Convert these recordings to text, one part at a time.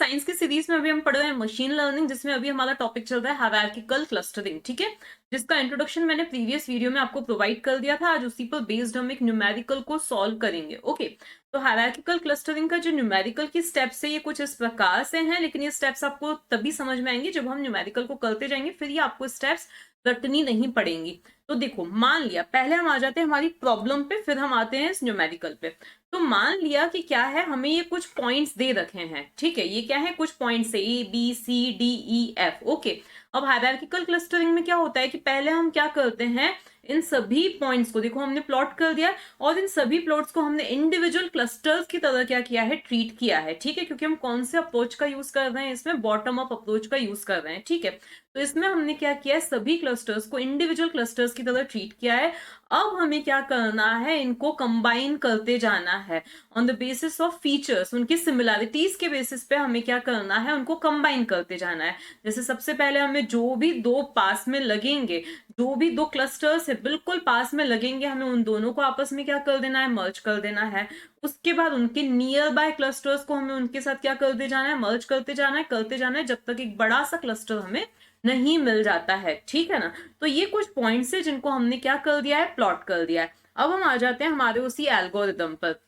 Science की series में अभी हम पढ़ रहे हैं मशीन लर्निंग, जिसमें अभी हमारा टॉपिक चल रहा है हायरार्किकल क्लस्टरिंग, ठीक है, जिसका इंट्रोडक्शन मैंने प्रीवियस वीडियो में आपको प्रोवाइड कर दिया था। आज उसी पर बेस्ड हम एक न्यूमेरिकल को सॉल्व करेंगे। ओके, तो हायरार्किकल क्लस्टरिंग का जो न्यूमेरिकल की स्टेप्स है ये कुछ इस प्रकार से हैं, लेकिन ये स्टेप्स आपको तभी समझ में आएंगे जब हम न्यूमेरिकल को करते जाएंगे, फिर ये आपको स्टेप्स रटनी नहीं पड़ेंगी। तो देखो, मान लिया पहले हम आ जाते हैं हमारी प्रॉब्लम पे, फिर हम आते हैं इस न्यूमेरिकल पे। तो मान लिया कि क्या है, हमें ये कुछ पॉइंट्स दे रखे हैं, ठीक है, ये क्या है, कुछ पॉइंट्स है A B C D E F. Okay, अब हायरार्किकल क्लस्टरिंग में क्या होता है कि पहले हम क्या करते हैं, इन सभी पॉइंट्स को देखो हमने प्लॉट कर दिया और इन सभी प्लॉट्स को हमने इंडिविजुअल क्लस्टर्स की तरह क्या किया है, ट्रीट किया है, ठीक है, क्योंकि हम कौन से अप्रोच का यूज कर रहे हैं, इसमें बॉटम अप अप्रोच का यूज कर रहे हैं, ठीक है। तो इसमें हमने क्या किया है, सभी क्लस्टर्स को इंडिविजुअल क्लस्टर्स की तरह ट्रीट किया है। अब हमें क्या करना है, इनको कंबाइन करते जाना है on the basis of features, उनकी सिमिलैरिटीज के बेसिस पे हमें क्या करना है, उनको कंबाइन करते जाना है। जैसे सबसे पहले हमें जो भी दो पास में लगेंगे, जो भी दो क्लस्टर्स है बिल्कुल पास में लगेंगे, हमें उन दोनों को आपस में क्या कर देना है, मर्ज कर देना है। उसके बाद उनके नियर बाय क्लस्टर्स को हमें उनके साथ क्या करते जाना है, मर्ज करते जाना है, करते जाना है, जब तक एक बड़ा सा क्लस्टर हमें नहीं मिल जाता है, ठीक है ना। तो ये कुछ पॉइंट्स है जिनको हमने क्या कर दिया है, प्लॉट कर दिया है। अब हम आ जाते हैं हमारे उसी एल्गोरिदम पर,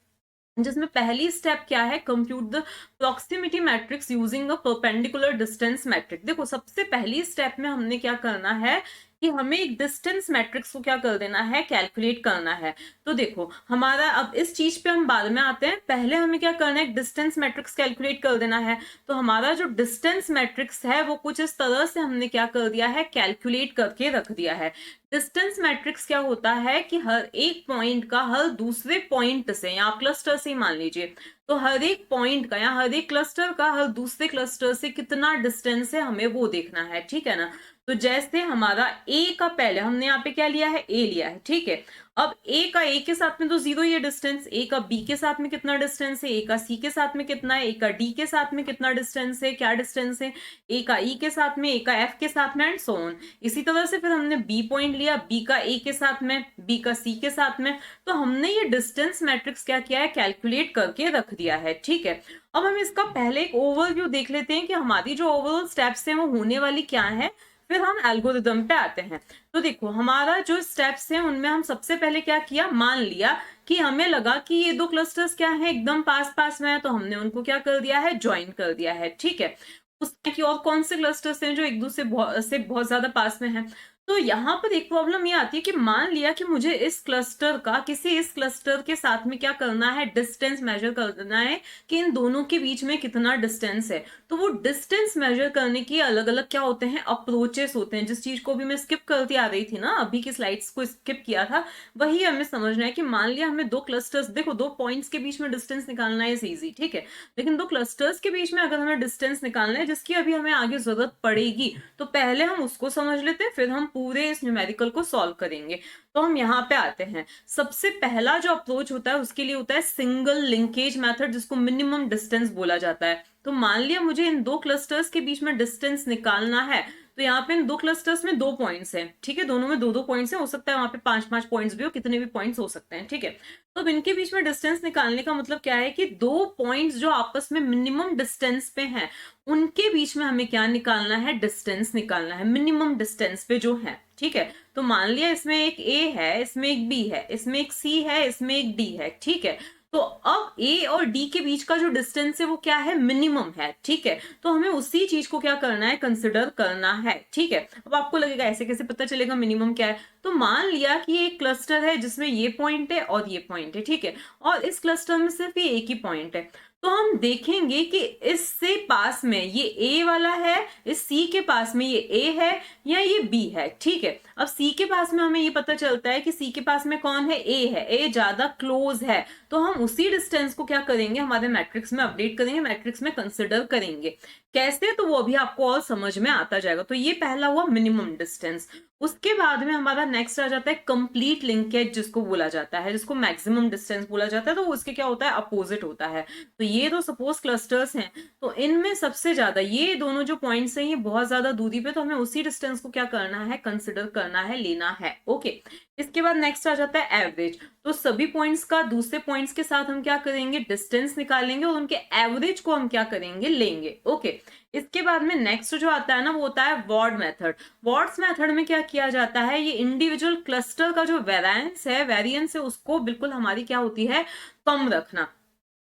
जिसमें पहली स्टेप क्या है, compute the proximity matrix using a perpendicular distance metric. देखो, सबसे पहली स्टेप में हमने क्या करना है कि हमें एक डिस्टेंस मैट्रिक्स को क्या कर देना है, कैलकुलेट करना है। तो देखो हमारा, अब इस चीज पे हम बाद में आते हैं, पहले हमें क्या करना है, एक डिस्टेंस मैट्रिक्स कैलकुलेट कर देना है। तो हमारा जो डिस्टेंस मैट्रिक्स है वो कुछ इस तरह से हमने क्या कर दिया है, कैलकुलेट करके रख दिया है। डिस्टेंस मैट्रिक्स क्या होता है कि हर एक पॉइंट का हर दूसरे पॉइंट से, या क्लस्टर से मान लीजिए, तो हर एक पॉइंट का या हर एक क्लस्टर का हर दूसरे क्लस्टर से कितना डिस्टेंस है, हमें वो देखना है, ठीक है ना। तो जैसे हमारा ए का, पहले हमने यहाँ पे क्या लिया है, ए लिया है, ठीक है। अब ए का ए के साथ में तो जीरो ही है डिस्टेंस, ए का बी के साथ में कितना डिस्टेंस है, ए का सी के साथ में कितना है, ए का डी के साथ में कितना डिस्टेंस है, क्या डिस्टेंस है, ए का ई के साथ में, ए का एफ के साथ में, एंड सो ऑन। इसी तरह से फिर हमने बी पॉइंट लिया, बी का ए के साथ में, बी का सी के साथ में। तो हमने ये डिस्टेंस मैट्रिक्स क्या किया है, कैलकुलेट करके रख दिया है, ठीक है। अब हम इसका पहले एक ओवरव्यू देख लेते हैं कि हमारी जो ओवरऑल स्टेप्स हैं वो होने वाली क्या है, फिर हम एल्गोरिदम पे आते हैं। तो देखो, हमारा जो स्टेप्स हैं उनमें हम सबसे पहले क्या किया, मान लिया कि हमें लगा कि ये दो क्लस्टर्स क्या है, एकदम पास पास में है, तो हमने उनको क्या कर दिया है, ज्वाइन कर दिया है, ठीक है। उसमें कि और कौन से क्लस्टर्स हैं जो एक दूसरे से बहुत ज्यादा पास में है। तो यहाँ पर एक प्रॉब्लम ये आती है कि मान लिया कि मुझे इस क्लस्टर का किसी इस क्लस्टर के साथ में क्या करना है, डिस्टेंस मेजर करना है कि इन दोनों के बीच में कितना डिस्टेंस है। तो वो डिस्टेंस मेजर करने की अलग अलग क्या होते हैं, अप्रोचेस होते हैं। जिस चीज को भी मैं स्किप करती आ रही थी ना, अभी की स्लाइड्स को स्किप किया था, वही हमें समझना है कि मान लिया हमें दो क्लस्टर्स, देखो दो पॉइंट्स के बीच में डिस्टेंस निकालना है इजी, ठीक है, लेकिन दो क्लस्टर्स के बीच में अगर हमें डिस्टेंस निकालना है जिसकी अभी हमें आगे जरूरत पड़ेगी, तो पहले हम उसको समझ लेते हैं, फिर हम पूरे इस न्यूमेरिकल को सॉल्व करेंगे। तो हम यहाँ पे आते हैं, सबसे पहला जो अप्रोच होता है उसके लिए होता है सिंगल लिंकेज मेथड, जिसको मिनिमम डिस्टेंस बोला जाता है। तो मान लिया मुझे इन दो क्लस्टर्स के बीच में डिस्टेंस निकालना है, तो यहाँ पे इन दो क्लस्टर्स में दो पॉइंट्स हैं, ठीक है, दोनों में दो दो पॉइंट्स हैं, हो सकता है वहां पे पांच पांच पॉइंट्स भी हो, कितने भी पॉइंट्स हो सकते हैं, ठीक है। तो अब इनके बीच में डिस्टेंस निकालने का मतलब क्या है कि दो पॉइंट्स जो आपस में मिनिमम डिस्टेंस पे हैं, उनके बीच में हमें क्या निकालना है, डिस्टेंस निकालना है, मिनिमम डिस्टेंस पे जो है, ठीक है। तो मान लिया इसमें एक ए है, इसमें एक बी है, इसमें एक सी है, इसमें एक डी है, ठीक है। तो अब ए और डी के बीच का जो डिस्टेंस है वो क्या है, मिनिमम है, ठीक है। तो हमें उसी चीज को क्या करना है, कंसिडर करना है, ठीक है। अब आपको लगेगा ऐसे कैसे पता चलेगा मिनिमम क्या है। तो मान लिया कि ये एक क्लस्टर है जिसमें ये पॉइंट है और ये पॉइंट है, ठीक है, और इस क्लस्टर में सिर्फ ये एक ही पॉइंट है। तो हम देखेंगे कि इससे पास में ये ए वाला है, इस सी के पास में ये ए है या ये बी है, ठीक है। अब सी के पास में हमें ये पता चलता है कि सी के पास में कौन है, ए है, ए ज्यादा क्लोज है, तो हम उसी डिस्टेंस को क्या करेंगे, हमारे मैट्रिक्स में अपडेट करेंगे, मैट्रिक्स में कंसिडर करेंगे। कैसे, तो वो अभी आपको और समझ में आता जाएगा। तो ये पहला हुआ मिनिमम डिस्टेंस। उसके बाद में हमारा नेक्स्ट आ जाता है कंप्लीट लिंकेज, जिसको बोला जाता है, जिसको मैक्सिमम डिस्टेंस बोला जाता है। तो उसके क्या होता है, अपोजिट होता है। तो ये तो सपोज क्लस्टर्स हैं, तो इनमें सबसे ज्यादा ये दोनों जो पॉइंट्स हैं ये बहुत ज्यादा दूरी पे, तो हमें उसी डिस्टेंस को क्या करना है, कंसिडर करना है, लेना है, ओके। इसके बाद नेक्स्ट आ जाता है एवरेज। तो सभी पॉइंट्स का दूसरे पॉइंट पॉइंट्स के साथ हम क्या करेंगे, डिस्टेंस निकालेंगे और उनके एवरेज को हम क्या करेंगे, लेंगे। ओके, इसके बाद में नेक्स्ट जो आता है ना वो होता है वॉर्ड मेथड। वॉर्ड्स मेथड में क्या किया जाता है, ये इंडिविजुअल क्लस्टर का जो वेरिएंस है उसको बिल्कुल हमारी क्या होती है, कम रखना।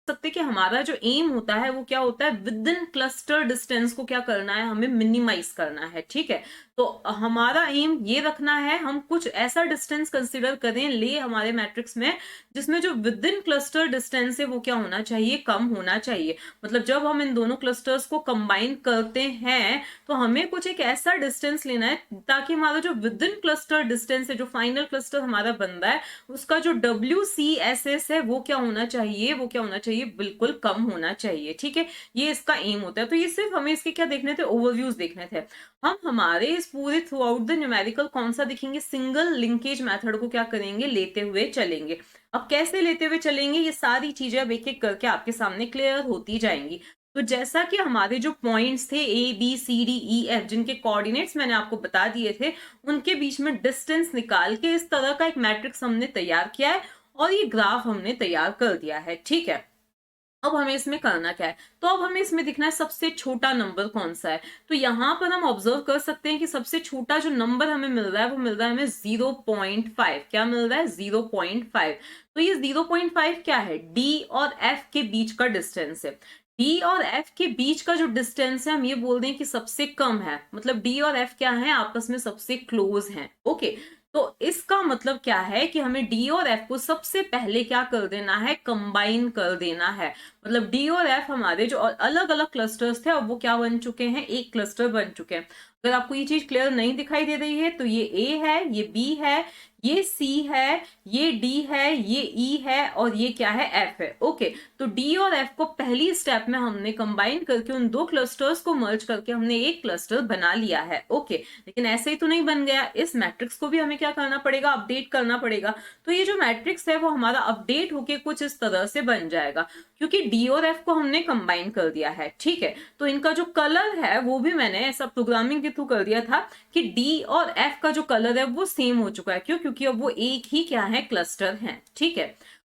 सकते कि हमारा जो एम होता है वो क्या होता है, विद इन क्लस्टर डिस्टेंस को क्या करना है, हमें मिनिमाइज करना है। ठीक है, तो हमारा एम ये रखना है, हम कुछ ऐसा डिस्टेंस कंसीडर करें ले हमारे मैट्रिक्स में जिसमें जो विद इन क्लस्टर डिस्टेंस है वो क्या होना चाहिए, कम होना चाहिए। मतलब जब हम इन दोनों क्लस्टर्स को कंबाइन करते हैं तो हमें कुछ एक ऐसा डिस्टेंस लेना है ताकि हमारा जो विद इन क्लस्टर डिस्टेंस है, जो फाइनल क्लस्टर हमारा बन रहा है, उसका जो WCSS है वो क्या होना चाहिए, वो क्या होना चाहिए, बिल्कुल कम होना चाहिए। ठीक है, ये इसका एम होता है। तो ये सिर्फ हमें इसके क्या देखने थे, ओवरव्यूज देखने थे। हम हमारे इस पूरे थ्रू आउट द न्यूमेरिकल कौन सा देखेंगे, सिंगल लिंकेज मेथड को क्या करेंगे, लेते हुए चलेंगे। अब कैसे लेते हुए चलेंगे, ये सारी चीजें अब एक एक करके आपके सामने क्लियर होती जाएंगी। तो जैसा कि हमारे जो पॉइंट्स थे ABCDEF, जिनके कोऑर्डिनेट्स मैंने आपको बता दिए थे, उनके बीच में डिस्टेंस निकाल के इस तरह का एक मैट्रिक्स हमने तैयार किया है और ये ग्राफ हमने तैयार कर दिया है। ठीक है, अब हमें इसमें करना क्या है, तो अब हमें इसमें दिखना है सबसे छोटा नंबर कौन सा है। तो यहाँ पर हम ऑब्जर्व कर सकते हैं कि सबसे छोटा जो नंबर हमें मिल रहा है वो मिल रहा है हमें 0.5। क्या मिल रहा है, 0.5। तो ये 0.5 क्या है, D और F के बीच का डिस्टेंस है। D और F के बीच का जो डिस्टेंस है हम ये बोल दें कि सबसे कम है, मतलब D और F क्या है, आपस में सबसे क्लोज हैं। ओके, तो इसका मतलब क्या है कि हमें D और F को सबसे पहले क्या कर देना है, कंबाइन कर देना है। मतलब D और F हमारे जो अलग अलग क्लस्टर्स थे अब वो क्या बन चुके हैं, एक क्लस्टर बन चुके हैं। अगर आपको ये चीज क्लियर नहीं दिखाई दे रही है तो ये A है, ये B है, ये C है, ये D है, ये E है और ये क्या है, F है। ओके, तो D और F को पहली स्टेप में हमने कंबाइन करके उन दो क्लस्टर्स को मर्ज करके हमने एक क्लस्टर बना लिया है। ओके, लेकिन ऐसे ही तो नहीं बन गया, इस मैट्रिक्स को भी हमें क्या करना पड़ेगा, अपडेट करना पड़ेगा। तो ये जो मैट्रिक्स है वो हमारा अपडेट होके कुछ इस तरह से बन जाएगा क्योंकि D और F को हमने कंबाइन कर दिया है। ठीक है, तो इनका जो कलर है वो भी मैंने ऐसा प्रोग्रामिंग के थ्रू कर दिया था कि D और F का जो कलर है वो सेम हो चुका है। क्यों, क्योंकि अब वो एक ही क्या है, क्लस्टर है। ठीक है,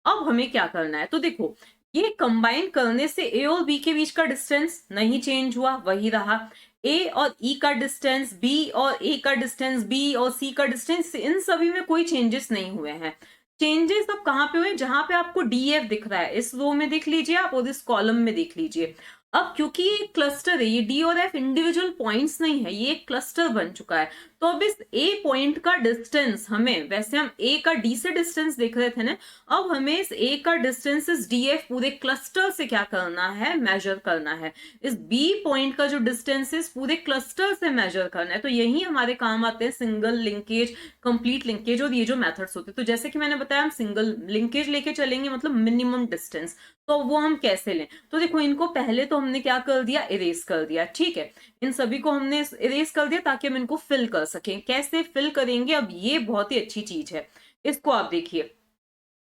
अब हमें क्या करना है, तो देखो ये कंबाइन करने से A और B के बीच का डिस्टेंस नहीं चेंज हुआ, वही रहा। A और E का डिस्टेंस, B और A का डिस्टेंस, B और C का डिस्टेंस, इन सभी में कोई चेंजेस नहीं हुए हैं। चेंजेस अब कहां पे हुए, जहां पे आपको DF दिख रहा है, इस रो में देख लीजिए आप और इस कॉलम में देख लीजिए। अब क्योंकि ये क्लस्टर है, ये D और F इंडिविजुअल पॉइंट्स नहीं है, ये एक क्लस्टर बन चुका है। तो अब इस A पॉइंट का डिस्टेंस हमें, वैसे हम A का D से डिस्टेंस देख रहे थे ना, अब हमें इस A का डिस्टेंस इस DF पूरे क्लस्टर से क्या करना है, मेजर करना है। इस B पॉइंट का जो डिस्टेंस इस पूरे क्लस्टर से मेजर करना है। तो यही हमारे काम आते हैं सिंगल लिंकेज, कंप्लीट लिंकेज और ये जो मेथड्स होते हैं। तो जैसे कि मैंने बताया हम सिंगल लिंकेज लेके चलेंगे, मतलब मिनिमम डिस्टेंस। तो वो हम कैसे लें, तो देखो इनको पहले तो हमने क्या कर दिया, इरेज कर दिया। ठीक है, इन सभी को हमने इरेज कर दिया ताकि हम इनको फिल कर सकें। कैसे फिल करेंगे, अब ये बहुत ही अच्छी चीज है, इसको आप देखिए।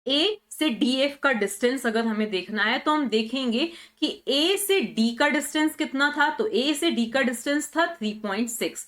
A से DF का डिस्टेंस अगर हमें देखना है तो हम देखेंगे कि A से D का डिस्टेंस कितना था, तो A से D का डिस्टेंस था 3.6।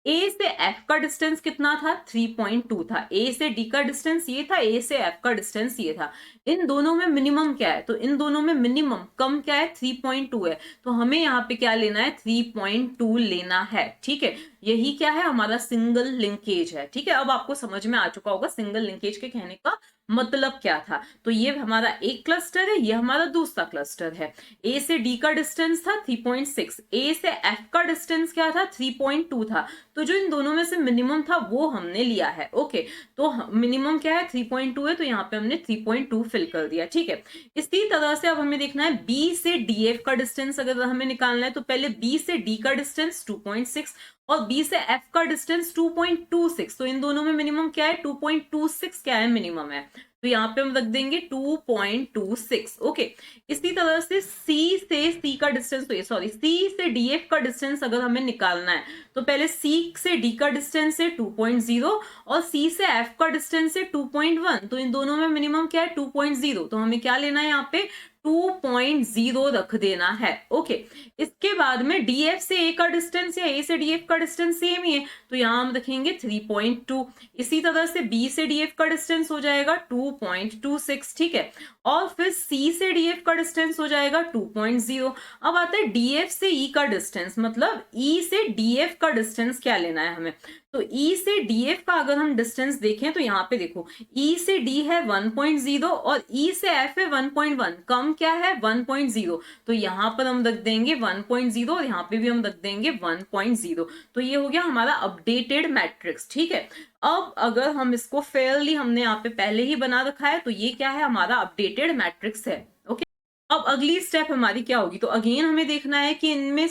A से F का डिस्टेंस कितना था, 3.2 था। A से D का डिस्टेंस ये था, A से F का डिस्टेंस ये था। इन दोनों में मिनिमम क्या है, तो इन दोनों में मिनिमम कम क्या है, 3.2 है। तो हमें यहाँ पे क्या लेना है, 3.2 लेना है। ठीक है, यही क्या है, हमारा सिंगल लिंकेज है। ठीक है, अब आपको समझ में आ चुका होगा सिंगल लिंकेज के कहने का मतलब क्या था। तो ये हमारा एक क्लस्टर है, ये हमारा दूसरा क्लस्टर है। A से D का डिस्टेंस था 3.6, A से F का डिस्टेंस क्या था, 3.2 था। तो जो इन दोनों में से मिनिमम था वो हमने लिया है। ओके, तो मिनिमम क्या है, 3.2 है, तो यहाँ पे हमने 3.2 फिल कर दिया। ठीक है, इसी तरह से अब हमें देखना है B से DF का डिस्टेंस अगर हमें निकालना है तो पहले B से D का डिस्टेंस 2.6 और B से F का डिस्टेंस 2.26। तो इन दोनों में मिनिमम क्या है, 2.26 क्या है, मिनिमम है। तो यहाँ पे हम रख देंगे 2.26। ओके, इसी तरह से C से C का डिस्टेंस, तो ये सॉरी C से DF का डिस्टेंस अगर हमें निकालना है तो पहले C से D का डिस्टेंस है 2.0 और C से F का डिस्टेंस है 2.1। तो इन दोनों में मिनिमम क्या है, 2.0। तो हमें क्या लेना है, यहाँ पे 2.0 रख देना है। ओके, इसके बाद में DF से A का डिस्टेंस या A से DF का डिस्टेंस सेम ही है, तो यहां हम रखेंगे 3.2। इसी तरह से B से DF का डिस्टेंस हो जाएगा 2.26। ठीक है, और फिर C से DF का डिस्टेंस हो जाएगा 2.0। अब आता है DF से E का डिस्टेंस, मतलब E से DF का डिस्टेंस क्या लेना है हमें। तो E से DF का अगर हम डिस्टेंस देखें तो यहाँ पे देखो E से D है 1.0 और E से F है 1.1, कम क्या है 1.0, तो यहाँ पर हम रख देंगे 1.0 और यहाँ पे भी हम रख देंगे 1.0। तो ये हो गया हमारा अपडेटेड मैट्रिक्स, ठीक है। अब अगर हम इसको फेयरली, हमने यहाँ पे पहले ही बना रखा है, तो ये क्या है हमारा अपडेटेड मैट्रिक्स है। ओके, अब अगली स्टेप हमारी क्या होगी, तो अगेन हमें देखना है कि इनमें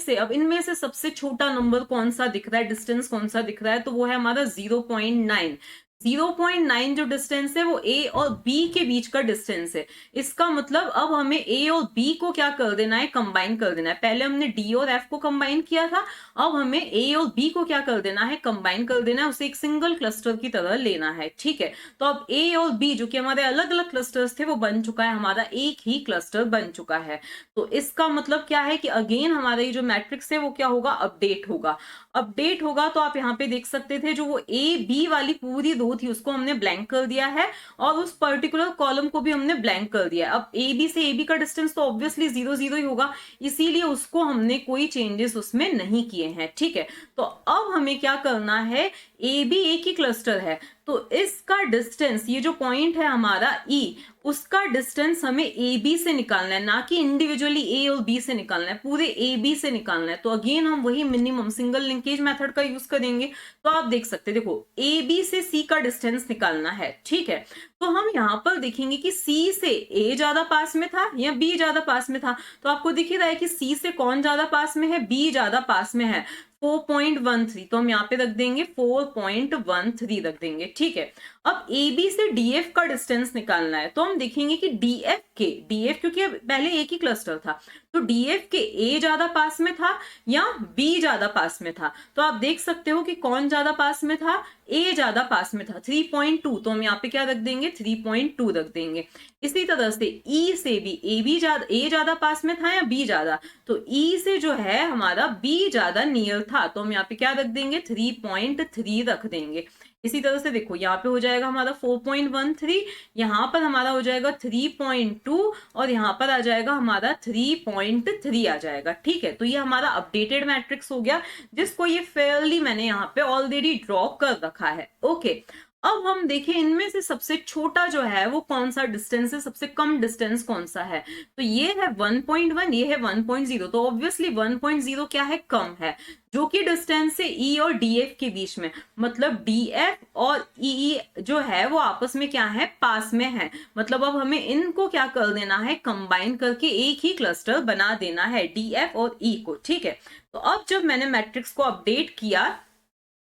से सबसे छोटा नंबर कौन सा दिख रहा है, डिस्टेंस कौन सा दिख रहा है, तो वो है हमारा 0.9। 0.9 जो डिस्टेंस है वो A और B के बीच का डिस्टेंस है। इसका मतलब अब हमें A और B को क्या कर देना है, कंबाइन कर देना है। पहले हमने D और F को कंबाइन किया था, अब हमें A और B को क्या कर देना है, कंबाइन कर देना है, उसे एक सिंगल क्लस्टर की तरह लेना है, ठीक है। तो अब A और B जो कि हमारे अलग अलग क्लस्टर्स थे वो बन चुका है, हमारा एक ही क्लस्टर बन चुका है। तो इसका मतलब क्या है कि अगेन हमारा ये जो मैट्रिक्स है वो क्या होगा, अपडेट होगा। अपडेट होगा तो आप यहाँ पे देख सकते थे जो वो A B वाली पूरी रो थी उसको हमने ब्लैंक कर दिया है और उस पर्टिकुलर कॉलम को भी हमने ब्लैंक कर दिया है। अब A B से A B का डिस्टेंस तो ऑब्वियसली 0 0 ही होगा, इसीलिए उसको हमने कोई चेंजेस उसमें नहीं किए हैं, ठीक है। तो अब हमें क्या करना है, ए बी एक ही क्लस्टर है तो इसका डिस्टेंस, ये जो पॉइंट है हमारा E, उसका डिस्टेंस हमें ए बी से निकालना है, ना कि इंडिविजुअली ए और बी से निकालना है, पूरे ए बी से निकालना है। तो अगेन हम वही मिनिमम सिंगल लिंकेज मेथड का यूज करेंगे। तो आप देख सकते हैं, देखो ए बी से सी का डिस्टेंस निकालना है, ठीक है। तो हम यहाँ पर देखेंगे कि सी से ए ज्यादा पास में था या बी ज्यादा पास में था। तो आपको दिख ही रहा है कि सी से कौन ज्यादा पास में है, बी ज्यादा पास में है, 4.13। तो हम यहाँ पे रख देंगे 4.13 रख देंगे, ठीक है। अब ए बी से डीएफ का डिस्टेंस निकालना है, तो हम देखेंगे कि डीएफ क्योंकि अब पहले एक ही क्लस्टर था, तो डीएफ के ए ज्यादा पास में था या बी ज्यादा पास में था। तो आप देख सकते हो कि कौन ज्यादा पास में था, ए ज्यादा पास में था 3.2। तो हम यहाँ पे क्या रख देंगे, 3.2 रख देंगे। इसी तरह से ई से भी ए ज्यादा पास में था या बी ज्यादा, तो ई से जो है हमारा बी ज्यादा नियर था, तो हम यहाँ पे क्या रख देंगे, 3.3 रख देंगे। इसी तरह से देखो यहाँ पे हो जाएगा हमारा 4.13, यहाँ पर हमारा हो जाएगा 3.2 और यहाँ पर आ जाएगा हमारा 3.3 आ जाएगा, ठीक है। तो ये हमारा अपडेटेड मैट्रिक्स हो गया, जिसको ये फेयरली मैंने यहाँ पे ऑलरेडी ड्रॉ कर रखा है। ओके, अब हम देखें इनमें से सबसे छोटा जो है वो कौन सा डिस्टेंस है, सबसे कम डिस्टेंस कौन सा है। तो ये है 1.1, ये है 1.0। तो ऑब्वियसली 1.0 क्या है, कम है, जो कि डिस्टेंस है ई और डीएफ के बीच में, मतलब डीएफ और ई जो है वो आपस में क्या है, पास में है। मतलब अब हमें इनको क्या कर देना है, कंबाइन करके एक ही क्लस्टर बना देना है, डीएफ और ई को, ठीक है। तो अब जब मैंने मैट्रिक्स को अपडेट किया,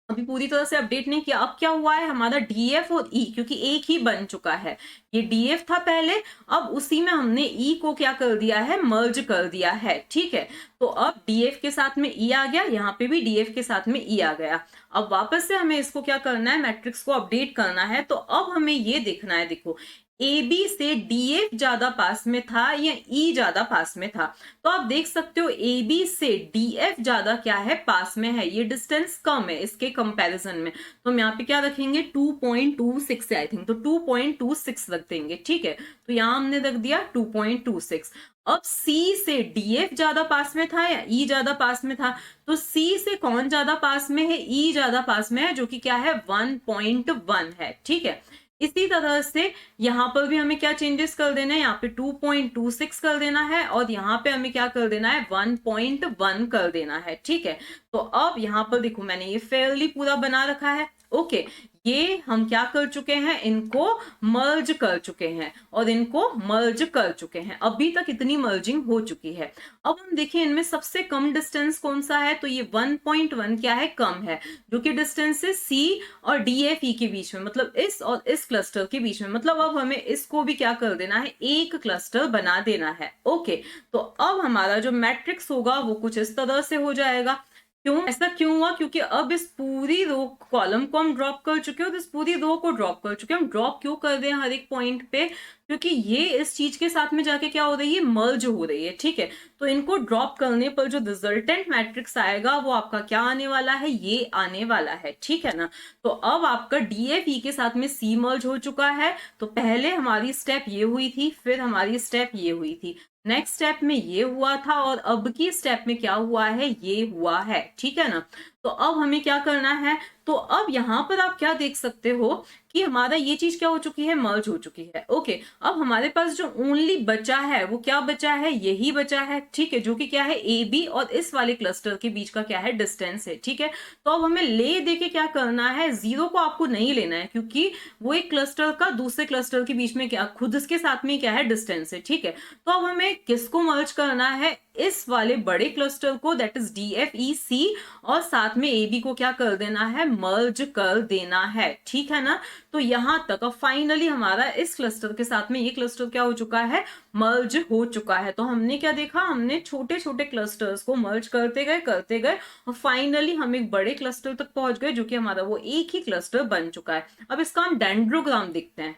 अभी पूरी तरह से अपडेट नहीं किया, अब क्या हुआ है हमारा डीएफ और ई, क्योंकि एक ही बन चुका है, ये डीएफ था पहले, अब उसी में हमने ई को क्या कर दिया है, मर्ज कर दिया है, ठीक है। तो अब डीएफ के साथ में ई आ गया, यहाँ पे भी डीएफ के साथ में ई आ गया। अब वापस से हमें इसको क्या करना है, मैट्रिक्स को अपडेट करना है। तो अब हमें ये देखना है, देखो ए बी से डीएफ ज्यादा पास में था या ई ज्यादा पास में था। तो आप देख सकते हो ए बी से डीएफ ज्यादा क्या है, पास में है, ये डिस्टेंस कम है इसके कंपैरिजन में। तो हम यहाँ पे क्या रखेंगे, 2.26 है आई थिंक, तो 2.26 रख देंगे, ठीक है। तो यहाँ हमने रख दिया 2.26। अब C से DF ज्यादा पास में था या E ज्यादा पास में था, तो C से कौन ज्यादा पास में है, E ज्यादा पास में है, जो कि क्या है 1.1 है, ठीक है। इसी तरह से यहाँ पर भी हमें क्या चेंजेस कर देना है, यहाँ पे 2.26 कर देना है और यहाँ पे हमें क्या कर देना है, 1.1 कर देना है, ठीक है। तो अब यहाँ पर देखो मैंने ये फेयरली पूरा बना रखा है। ओके, ये हम क्या कर चुके हैं, इनको मर्ज कर चुके हैं और इनको मर्ज कर चुके हैं, अभी तक इतनी मर्जिंग हो चुकी है। अब हम देखें इनमें सबसे कम डिस्टेंस कौन सा है, तो ये 1.1 क्या है, कम है, जो कि डिस्टेंस है सी और डीएफई के बीच में, मतलब इस और इस क्लस्टर के बीच में। मतलब अब हमें इसको भी क्या कर देना है, एक क्लस्टर बना देना है। ओके, तो अब हमारा जो मैट्रिक्स होगा वो कुछ इस तरह से हो जाएगा। क्यों ऐसा क्यों हुआ? क्योंकि अब इस पूरी रो कॉलम को हम ड्रॉप कर चुके हैं और इस पूरी रो को ड्रॉप कर चुके हैं। हम ड्रॉप क्यों कर रहे हैं हर एक पॉइंट पे? क्योंकि ये इस चीज के साथ में जाके क्या हो रही है, मर्ज हो रही है, ठीक है। तो इनको ड्रॉप करने पर जो रिजल्टेंट मैट्रिक्स आएगा वो आपका क्या आने वाला है, ये आने वाला है, ठीक है ना। तो अब आपका डीएफई के साथ में सी मर्ज हो चुका है। तो पहले हमारी स्टेप ये हुई थी, फिर हमारी स्टेप ये हुई थी, नेक्स्ट स्टेप में ये हुआ था, और अब की स्टेप में क्या हुआ है, ये हुआ है, ठीक है ना। तो अब हमें क्या करना है, तो अब यहां पर आप क्या देख सकते हो कि हमारा ये चीज क्या हो चुकी है, मर्ज हो चुकी है। ओके, अब हमारे पास जो ओनली बचा है वो क्या बचा है, यही बचा है, ठीक है, जो कि क्या है, ए बी और इस वाले क्लस्टर के बीच का क्या है, डिस्टेंस है, ठीक है। तो अब हमें ले दे के क्या करना है, जीरो को आपको नहीं लेना है, क्योंकि वो एक क्लस्टर का दूसरे क्लस्टर के बीच में क्या, खुद इसके साथ में क्या है, डिस्टेंस है, ठीक है। तो अब हमें किसको मर्ज करना है, इस वाले बड़े क्लस्टर को, that is D F E C, और साथ में ए बी को क्या कर देना है, मर्ज कर देना है, ठीक है ना। तो यहां तक अब फाइनली हमारा इस क्लस्टर के साथ में ये क्लस्टर क्या हो चुका है, मर्ज हो चुका है। तो हमने क्या देखा, हमने छोटे छोटे क्लस्टर्स को मर्ज करते गए और फाइनली हम एक बड़े क्लस्टर तक पहुंच गए, जो कि हमारा वो एक ही क्लस्टर बन चुका है। अब इसका हम डेंड्रोग्राम देखते हैं।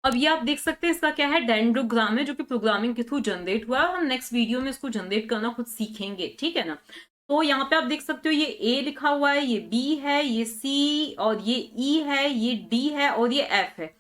अब ये आप देख सकते हैं, इसका क्या है, डेंड्रोग्राम है, जो कि प्रोग्रामिंग के थ्रू जनरेट हुआ है, और हम नेक्स्ट वीडियो में इसको जनरेट करना खुद सीखेंगे, ठीक है ना। तो यहाँ पे आप देख सकते हो, ये ए लिखा हुआ है, ये बी है, ये सी, और ये ई है, ये डी है, और ये एफ है।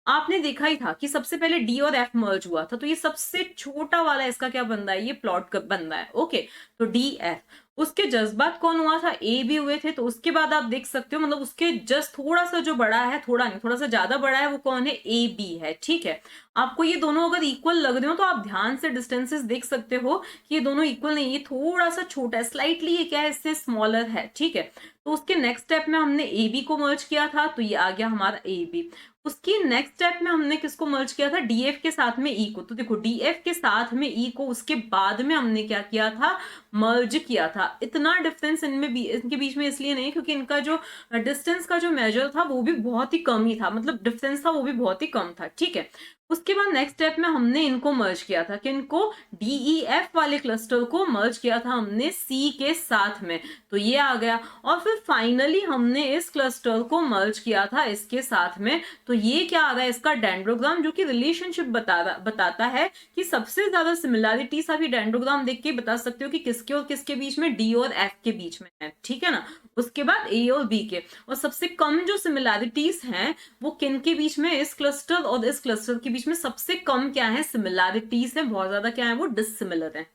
आपने देखा ही था कि सबसे पहले डी और एफ मर्ज हुआ था, तो ये सबसे छोटा वाला इसका क्या बन रहा है, ये प्लॉट बन रहा है, ओके। तो डी एफ, उसके जज्बात कौन हुआ था, ए भी हुए थे। तो उसके बाद आप देख सकते हो, मतलब उसके जस्ट थोड़ा सा जो बड़ा है, थोड़ा नहीं थोड़ा सा ज्यादा बड़ा है, वो कौन है, ए बी है, ठीक है। आपको ये दोनों अगर इक्वल लग रहे हो तो आप ध्यान से डिस्टेंसेस देख सकते हो कि ये दोनों इक्वल नहीं, ये थोड़ा सा छोटा है, स्लाइटली ये क्या है, इससे स्मॉलर है, ठीक है। तो उसके नेक्स्ट स्टेप में हमने ए बी को मर्ज किया था, तो ये आ गया हमारा ए बी। उसकी नेक्स्ट स्टेप में हमने किसको मर्ज किया था, डीएफ के साथ में ई को। तो देखो, डीएफ के साथ में ई को उसके बाद में हमने क्या किया था, मर्ज किया था। इतना डिफरेंस इनमें भी इनके बीच में इसलिए नहीं, क्योंकि इनका जो डिस्टेंस का जो मेजर था वो भी बहुत ही कम ही था, मतलब डिफरेंस था वो भी बहुत ही कम था, ठीक है। उसके बाद नेक्स्ट स्टेप में हमने इनको मर्ज किया था, कि इनको डीईएफ वाले क्लस्टर को मर्ज किया था हमने सी के साथ में, तो ये आ गया। और फिर फाइनली हमने इस क्लस्टर को मर्ज किया था इसके साथ में, तो ये क्या आ रहा है, इसका डेंड्रोग्राम, जो कि रिलेशनशिप बताता है कि सबसे ज्यादा सिमिलैरिटीज आप ये डेंड्रोग्राम देख के बता सकते हो कि किसके और किसके बीच में, डी और एफ के बीच में है, ठीक है ना। उसके बाद ए और बी के, और सबसे कम जो सिमिलैरिटीज हैं वो किन के बीच में, इस क्लस्टर और इस क्लस्टर के बीच में सबसे कम क्या है, सिमिलैरिटीज है, बहुत ज्यादा क्या है, वो डिसिमिलर है।